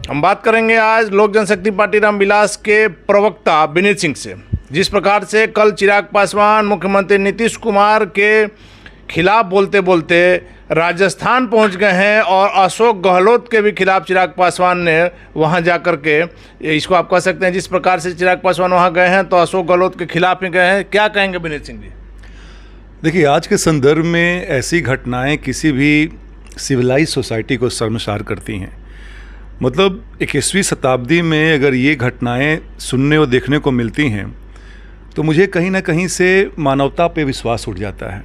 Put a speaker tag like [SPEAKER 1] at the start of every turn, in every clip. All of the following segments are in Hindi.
[SPEAKER 1] हम बात करेंगे आज लोक जनशक्ति पार्टी रामविलास के प्रवक्ता विनीत सिंह से। जिस प्रकार से कल चिराग पासवान मुख्यमंत्री नीतीश कुमार के खिलाफ बोलते बोलते राजस्थान पहुंच गए हैं और अशोक गहलोत के भी खिलाफ चिराग पासवान ने वहां जाकर के, इसको आप कह सकते हैं, जिस प्रकार से चिराग पासवान वहां गए हैं तो अशोक गहलोत के खिलाफ ही गए हैं। क्या कहेंगे विनीत सिंह जी?
[SPEAKER 2] देखिए, आज के संदर्भ में ऐसी घटनाएं किसी भी सिविलाइज सोसाइटी को शर्मसार करती हैं। मतलब 21वीं शताब्दी में अगर ये घटनाएं सुनने और देखने को मिलती हैं तो मुझे कहीं ना कहीं से मानवता पे विश्वास उठ जाता है।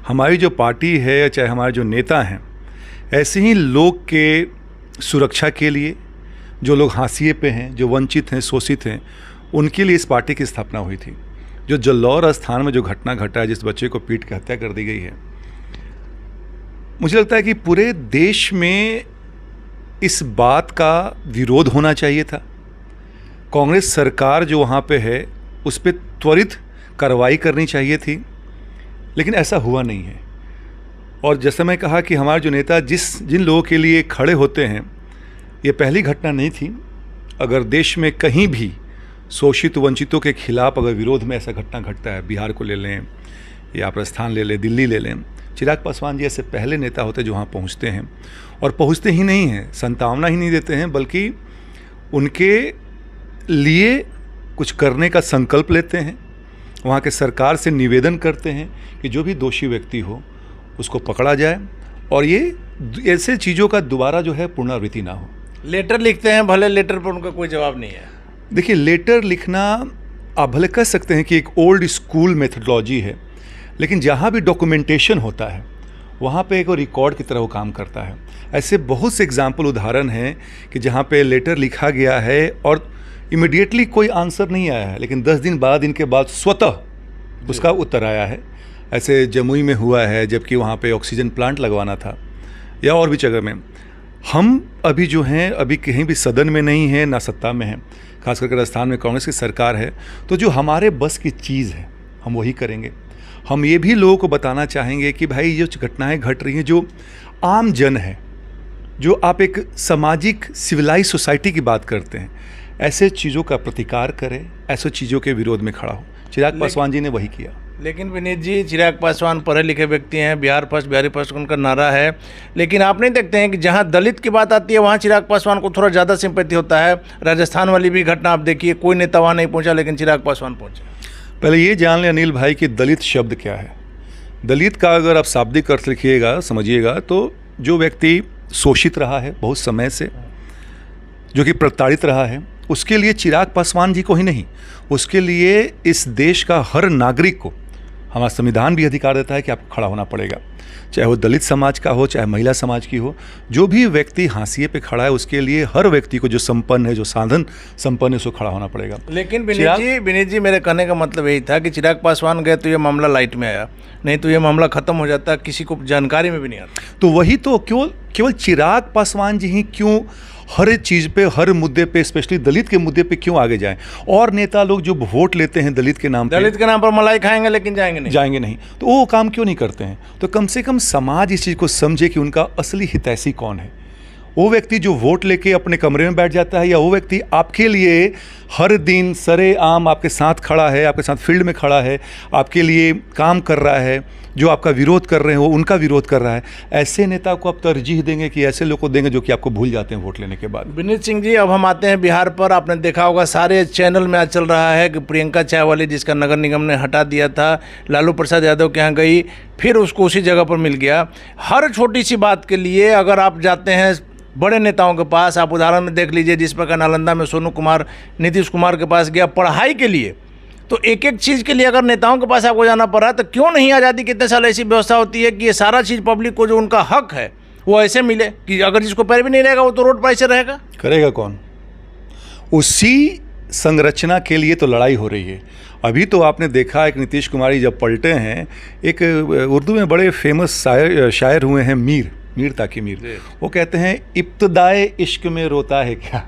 [SPEAKER 2] हमारी जो पार्टी है, चाहे हमारे जो नेता हैं, ऐसे ही लोग के सुरक्षा के लिए, जो लोग हाशिए पे हैं, जो वंचित हैं, शोषित हैं, उनके लिए इस पार्टी की स्थापना हुई थी। जो जल्लौर स्थान में जो घटना घटा है, जिस बच्चे को पीट के हत्या कर दी गई है, मुझे लगता है कि पूरे देश में इस बात का विरोध होना चाहिए था। कांग्रेस सरकार जो वहाँ पे है उस पर त्वरित कार्रवाई करनी चाहिए थी, लेकिन ऐसा हुआ नहीं है। और जैसे मैं कहा कि हमारे जो नेता जिन लोगों के लिए खड़े होते हैं, ये पहली घटना नहीं थी। अगर देश में कहीं भी शोषित वंचितों के खिलाफ अगर विरोध में ऐसा घटना घटता है, बिहार को ले लें या राजस्थान ले लें, दिल्ली ले लें, चिराग पासवान जी ऐसे पहले नेता होते जो वहाँ पहुँचते हैं। और पहुँचते ही नहीं हैं, संतावना ही नहीं देते हैं, बल्कि उनके लिए कुछ करने का संकल्प लेते हैं। वहाँ के सरकार से निवेदन करते हैं कि जो भी दोषी व्यक्ति हो उसको पकड़ा जाए और ये ऐसे चीज़ों का दोबारा जो है पुनरावृत्ति ना हो।
[SPEAKER 1] लेटर लिखते हैं, भले लेटर पर उनका कोई जवाब नहीं है।
[SPEAKER 2] देखिए, लेटर लिखना आप भले कह सकते हैं कि एक ओल्ड स्कूल मेथडोलॉजी है, लेकिन जहाँ भी डॉक्यूमेंटेशन होता है वहाँ पे एक रिकॉर्ड की तरह वो काम करता है। ऐसे बहुत से एग्जाम्पल, उदाहरण हैं कि जहाँ पे लेटर लिखा गया है और इमिडिएटली कोई आंसर नहीं आया है, लेकिन 10 दिन बाद इनके बाद स्वतः उसका उत्तर आया है। ऐसे जमुई में हुआ है, जबकि वहाँ पे ऑक्सीजन प्लांट लगवाना था, या और भी जगह में। हम अभी जो हैं, अभी कहीं भी सदन में नहीं हैं, ना सत्ता में हैं, खास करके राजस्थान में कांग्रेस की सरकार है। तो जो हमारे बस की चीज़ है हम वही करेंगे। हम ये भी लोगों को बताना चाहेंगे कि भाई ये जो घटनाएं घट रही हैं, जो आम जन है, जो आप एक सामाजिक सिविलाइज सोसाइटी की बात करते हैं, ऐसे चीज़ों का प्रतिकार करें, ऐसे चीज़ों के विरोध में खड़ा हो। चिराग पासवान जी ने वही किया।
[SPEAKER 1] लेकिन विनीत जी, चिराग पासवान पढ़े लिखे व्यक्ति हैं, बिहार फर्स्ट, बिहारी फर्स्ट उनका नारा है, लेकिन आप नहीं देखते हैं कि जहां दलित की बात आती है वहां चिराग पासवान को थोड़ा ज़्यादा सिंपैथी होता है। राजस्थान वाली भी घटना आप देखिए, कोई नेता वहाँ नहीं पहुँचा, लेकिन चिराग पासवान पहुँचे।
[SPEAKER 2] पहले ये जान लें अनिल भाई कि दलित शब्द क्या है। दलित का अगर आप शाब्दिक अर्थ लिखिएगा, समझिएगा, तो जो व्यक्ति शोषित रहा है बहुत समय से, जो कि प्रताड़ित रहा है, उसके लिए चिराग पासवान जी को ही नहीं, उसके लिए इस देश का हर नागरिक को हमारा संविधान भी अधिकार देता है कि आपको खड़ा होना पड़ेगा। चाहे वो दलित समाज का हो, चाहे महिला समाज की हो, जो भी व्यक्ति हाशिए पे खड़ा है उसके लिए हर व्यक्ति को, जो संपन्न है, जो साधन संपन्न है, उसको खड़ा होना पड़ेगा।
[SPEAKER 1] लेकिन विनीत जी मेरे कहने का मतलब यही था कि चिराग पासवान गए तो ये मामला लाइट में आया, नहीं तो ये मामला खत्म हो जाता, किसी को जानकारी में भी नहीं आता।
[SPEAKER 2] तो वही तो, केवल चिराग पासवान जी ही क्यों हर चीज़ पे, हर मुद्दे पे, स्पेशली दलित के मुद्दे पे क्यों आगे जाएं? और नेता लोग जो वोट लेते हैं दलित के नाम पर
[SPEAKER 1] मलाई खाएंगे लेकिन जाएंगे नहीं,
[SPEAKER 2] तो वो काम क्यों नहीं करते हैं? तो कम से कम समाज इस चीज़ को समझे कि उनका असली हितैषी कौन है। वो व्यक्ति जो वोट लेके अपने कमरे में बैठ जाता है, या वो व्यक्ति आपके लिए हर दिन सरेआम आपके साथ खड़ा है, आपके साथ फील्ड में खड़ा है, आपके लिए काम कर रहा है, जो आपका विरोध कर रहे हैं वो उनका विरोध कर रहा है, ऐसे नेता को आप तरजीह देंगे कि ऐसे लोग को देंगे जो कि आपको भूल जाते हैं वोट लेने के बाद?
[SPEAKER 1] विनीत सिंह जी, अब हम आते हैं बिहार पर। आपने देखा होगा सारे चैनल में आज चल रहा है कि प्रियंका चाय वाली, जिसका नगर निगम ने हटा दिया था, लालू प्रसाद यादव के यहाँ गई, फिर उसको उसी जगह पर मिल गया। हर छोटी सी बात के लिए अगर आप जाते हैं बड़े नेताओं के पास, आप उदाहरण में देख लीजिए, जिस प्रकार नालंदा में सोनू कुमार नीतीश कुमार के पास गया पढ़ाई के लिए, तो एक एक चीज़ के लिए अगर नेताओं के पास आपको जाना पड़ रहा है, तो क्यों नहीं आज़ादी कितने साल ऐसी व्यवस्था होती है कि ये सारा चीज़ पब्लिक को जो उनका हक है वो ऐसे मिले कि अगर जिसको पैर भी नहीं रहेगा वो तो रोड पर ऐसे रहेगा।
[SPEAKER 2] करेगा कौन? उसी संरचना के लिए तो लड़ाई हो रही है। अभी तो आपने देखा एक नीतीश कुमार जी जब पलटे हैं, एक उर्दू में बड़े फेमस शायर हुए हैं मीर ताकि मीर, वो कहते हैं इब्तदाए इश्क में रोता है क्या,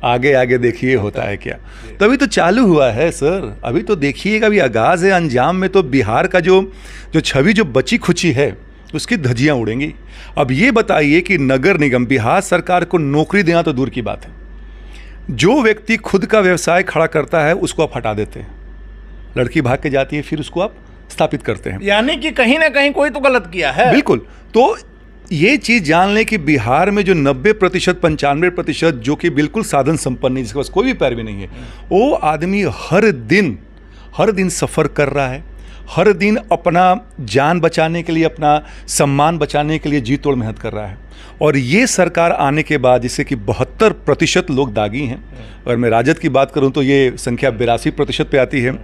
[SPEAKER 2] आगे आगे देखिए होता है क्या। तो अभी तो चालू हुआ है सर, अभी तो देखिएगा, अभी आगाज़ है। अंजाम में तो बिहार का जो छवि जो बची खुची है उसकी धज्जियाँ उड़ेंगी। अब ये बताइए कि नगर निगम, बिहार सरकार को नौकरी देना तो दूर की बात है, जो व्यक्ति खुद का व्यवसाय खड़ा करता है उसको आप हटा देते हैं, लड़की भाग के जाती है फिर उसको आप स्थापित करते हैं।
[SPEAKER 1] यानी कि कहीं ना कहीं कोई तो गलत किया है।
[SPEAKER 2] बिल्कुल। तो ये चीज़ जान लें कि बिहार में जो 90% 95% जो कि बिल्कुल साधन संपन्न नहीं, जिसके पास कोई भी पैरवी नहीं है, वो आदमी हर दिन सफ़र कर रहा है, हर दिन अपना जान बचाने के लिए, अपना सम्मान बचाने के लिए जी तोड़ मेहनत कर रहा है। और ये सरकार आने के बाद, जिससे कि 72% लोग दागी हैं, और मैं राजद की बात करूं तो ये संख्या 82% पे आती है।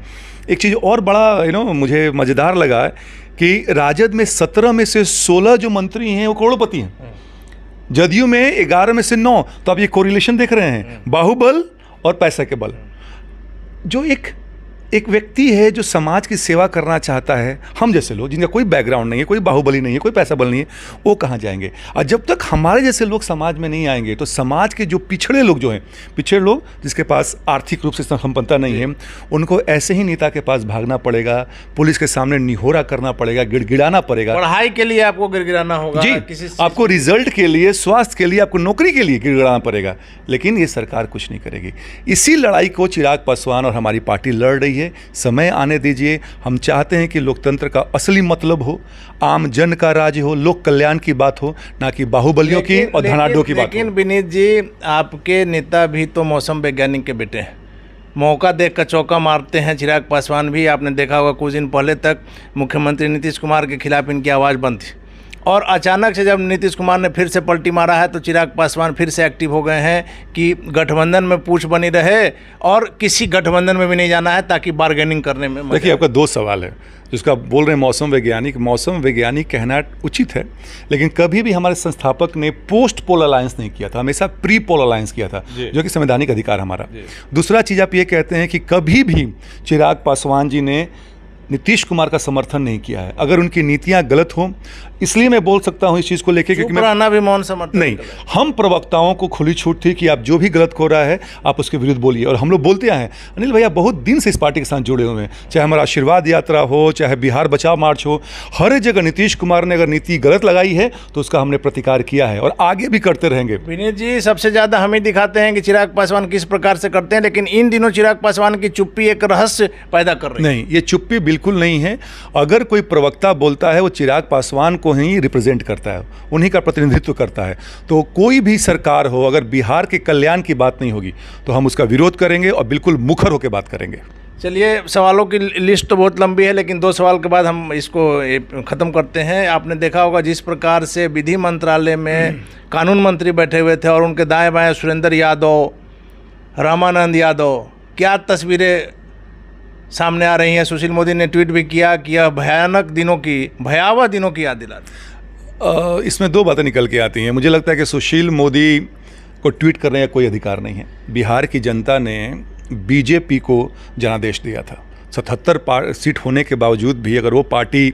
[SPEAKER 2] एक चीज़ और बड़ा मुझे मज़ेदार लगा है कि राजद में 17 में से 16 जो मंत्री हैं वो करोड़पति हैं, जदयू में 11 में से 9। तो आप ये कोरिलेशन देख रहे हैं, बाहुबल और पैसा के बल। जो एक व्यक्ति है जो समाज की सेवा करना चाहता है, हम जैसे लोग जिनका कोई बैकग्राउंड नहीं है, कोई बाहुबली नहीं है, कोई पैसा बल नहीं है, वो कहाँ जाएंगे? और जब तक हमारे जैसे लोग समाज में नहीं आएंगे तो समाज के जो पिछड़े लोग जो हैं, पिछड़े लोग जिसके पास आर्थिक रूप से संपन्नता नहीं है, उनको ऐसे ही नेता के पास भागना पड़ेगा, पुलिस के सामने निहोरा करना पड़ेगा, गिड़गिड़ाना पड़ेगा।
[SPEAKER 1] पढ़ाई के लिए आपको गिड़गिड़ाना होगा
[SPEAKER 2] जी, आपको रिजल्ट के लिए, स्वास्थ्य के लिए, आपको नौकरी के लिए गिड़गिड़ाना पड़ेगा। लेकिन ये सरकार कुछ नहीं करेगी। इसी लड़ाई को चिराग पासवान और हमारी पार्टी लड़ रही है। समय आने दीजिए। हम चाहते हैं कि लोकतंत्र का असली मतलब हो, आम जन का राज हो, लोक कल्याण की बात हो, ना कि बाहुबलियों की और धनाढ्यों की बात हो।
[SPEAKER 1] लेकिन विनीत जी, आपके नेता भी तो मौसम वैज्ञानिक के बेटे हैं, मौका देख कर चौका मारते हैं। चिराग पासवान भी, आपने देखा होगा कुछ दिन पहले तक मुख्यमंत्री नीतीश कुमार के खिलाफ इनकी आवाज़ बंद थी, और अचानक से जब नीतीश कुमार ने फिर से पलटी मारा है तो चिराग पासवान फिर से एक्टिव हो गए हैं कि गठबंधन में पूछ बनी रहे और किसी गठबंधन में भी नहीं जाना है, ताकि बार्गेनिंग करने में।
[SPEAKER 2] देखिए, आपका 2 सवाल है जिसका बोल रहे हैं मौसम वैज्ञानिक कहना उचित है, लेकिन कभी भी हमारे संस्थापक ने पोस्ट पोल अलायंस नहीं किया था, हमेशा प्री पोल अलायंस किया था, जो कि संवैधानिक अधिकार हमारा। दूसरा चीज़ आप ये कहते हैं कि कभी भी चिराग पासवान जी ने नीतीश कुमार का समर्थन नहीं किया है। अगर उनकी नीतियां गलत हों, इसलिए मैं बोल सकता हूं इस चीज़ को लेकर, क्योंकि
[SPEAKER 1] मैं भी मौन समर्थन
[SPEAKER 2] नहीं, हम प्रवक्ताओं को खुली छूट थी कि आप जो भी गलत हो रहा है आप उसके विरुद्ध बोलिए। और हम लोग बोलते आए हैं। अनिल भैया बहुत दिन से इस पार्टी के साथ जुड़े हुए हैं, चाहे हमारा आशीर्वाद यात्रा हो, चाहे बिहार बचाओ मार्च हो, हर जगह नीतीश कुमार ने अगर नीति गलत लगाई है तो उसका हमने प्रतिकार किया है और आगे भी करते रहेंगे।
[SPEAKER 1] विनीत जी, सबसे ज़्यादा हम ही दिखाते हैं कि चिराग पासवान किस प्रकार से करते हैं, लेकिन इन दिनों चिराग पासवान की चुप्पी एक रहस्य पैदा कर रही है।
[SPEAKER 2] नहीं, ये चुप्पी बिल्कुल नहीं है। अगर कोई प्रवक्ता बोलता है वो चिराग पासवान को ही रिप्रेजेंट करता है, उन्हीं का प्रतिनिधित्व करता है। तो कोई भी सरकार हो, अगर बिहार के कल्याण की बात नहीं होगी तो हम उसका विरोध करेंगे और बिल्कुल मुखर होकर बात करेंगे।
[SPEAKER 1] चलिए, सवालों की लिस्ट तो बहुत लंबी है, लेकिन 2 सवाल के बाद हम इसको ख़त्म करते हैं। आपने देखा होगा जिस प्रकार से विधि मंत्रालय में कानून मंत्री बैठे हुए थे और उनके दाएं बाएं सुरेंद्र यादव, रामानंद यादव, क्या तस्वीरें सामने आ रही हैं। सुशील मोदी ने ट्वीट भी किया कि यह भयावह दिनों की याद दिलाती।
[SPEAKER 2] इसमें 2 बातें निकल के आती हैं। मुझे लगता है कि सुशील मोदी को ट्वीट करने का कोई अधिकार नहीं है। बिहार की जनता ने बीजेपी को जनादेश दिया था। 77 सीट होने के बावजूद भी अगर वो पार्टी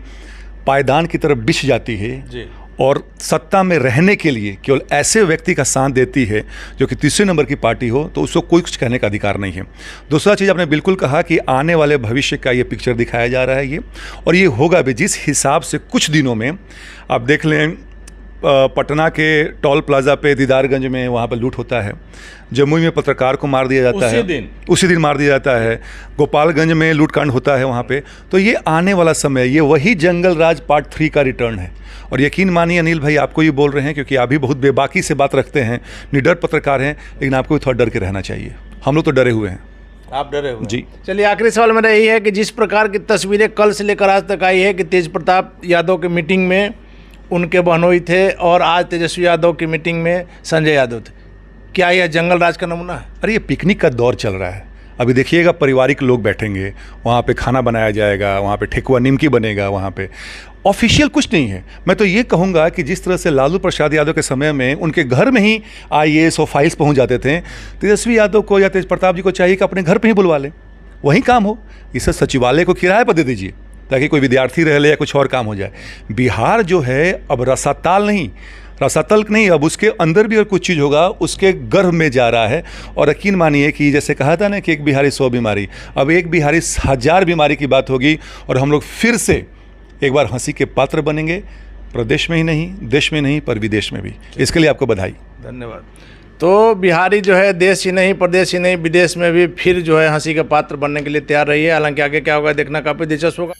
[SPEAKER 2] पायदान की तरफ बिछ जाती है जी, और सत्ता में रहने के लिए केवल ऐसे व्यक्ति का साथ देती है जो कि 3रे नंबर की पार्टी हो, तो उसको कोई कुछ कहने का अधिकार नहीं है। दूसरा चीज़, आपने बिल्कुल कहा कि आने वाले भविष्य का ये पिक्चर दिखाया जा रहा है ये, और ये होगा भी। जिस हिसाब से कुछ दिनों में आप देख लें, पटना के टोल प्लाजा पे दीदारगंज में वहाँ पर लूट होता है, जमुई में पत्रकार को मार दिया जाता है, उसी दिन मार दिया जाता है, गोपालगंज में लूटकांड होता है वहाँ पे। तो ये आने वाला समय, ये वही जंगल राज पार्ट 3 का रिटर्न है। और यकीन मानिए अनिल भाई, आपको ये बोल रहे हैं क्योंकि आप भी बहुत बेबाकी से बात रखते हैं, निडर पत्रकार हैं, लेकिन आपको भी थोड़ा डर के रहना चाहिए। हम लोग तो डरे हुए हैं।
[SPEAKER 1] आप डरे हुए
[SPEAKER 2] जी।
[SPEAKER 1] चलिए, आखिरी सवाल मेरा यही है कि जिस प्रकार की तस्वीरें कल से लेकर आज तक आई है कि तेज प्रताप यादव की मीटिंग में उनके बहनोई थे और आज तेजस्वी यादव की मीटिंग में संजय यादव थे, क्या यह जंगल राज का नमूना है?
[SPEAKER 2] अरे, ये पिकनिक का दौर चल रहा है। अभी देखिएगा, पारिवारिक लोग बैठेंगे, वहाँ पे खाना बनाया जाएगा, वहाँ पे ठेकुआ निमकी बनेगा, वहाँ पे ऑफिशियल कुछ नहीं है। मैं तो ये कहूँगा कि जिस तरह से लालू प्रसाद यादव के समय में उनके घर में ही IAS और फाइल्स पहुँच जाते थे, तेजस्वी यादव को या तेज प्रताप जी को चाहिए कि अपने घर पर ही बुलवा लें, वहीं काम हो। इसे सचिवालय को किराए पर दे दीजिए ताकि कोई विद्यार्थी रह ले या कुछ और काम हो जाए। बिहार जो है अब रसाताल नहीं, रसातल नहीं, अब उसके अंदर भी और कुछ चीज़ होगा, उसके गर्भ में जा रहा है। और यकीन मानिए कि जैसे कहा था ना कि एक बिहारी 100 बीमारी, अब एक बिहारी 1000 बीमारी की बात होगी और हम लोग फिर से एक बार हंसी के पात्र बनेंगे, प्रदेश में ही नहीं, देश में नहीं, पर विदेश में भी। इसके लिए आपको बधाई,
[SPEAKER 1] धन्यवाद। तो बिहारी जो है देश ही नहीं, प्रदेश ही नहीं, विदेश में भी फिर जो है हंसी का पात्र बनने के लिए तैयार रही है। हालांकि आगे क्या होगा देखना काफ़ी दिलचस्प होगा।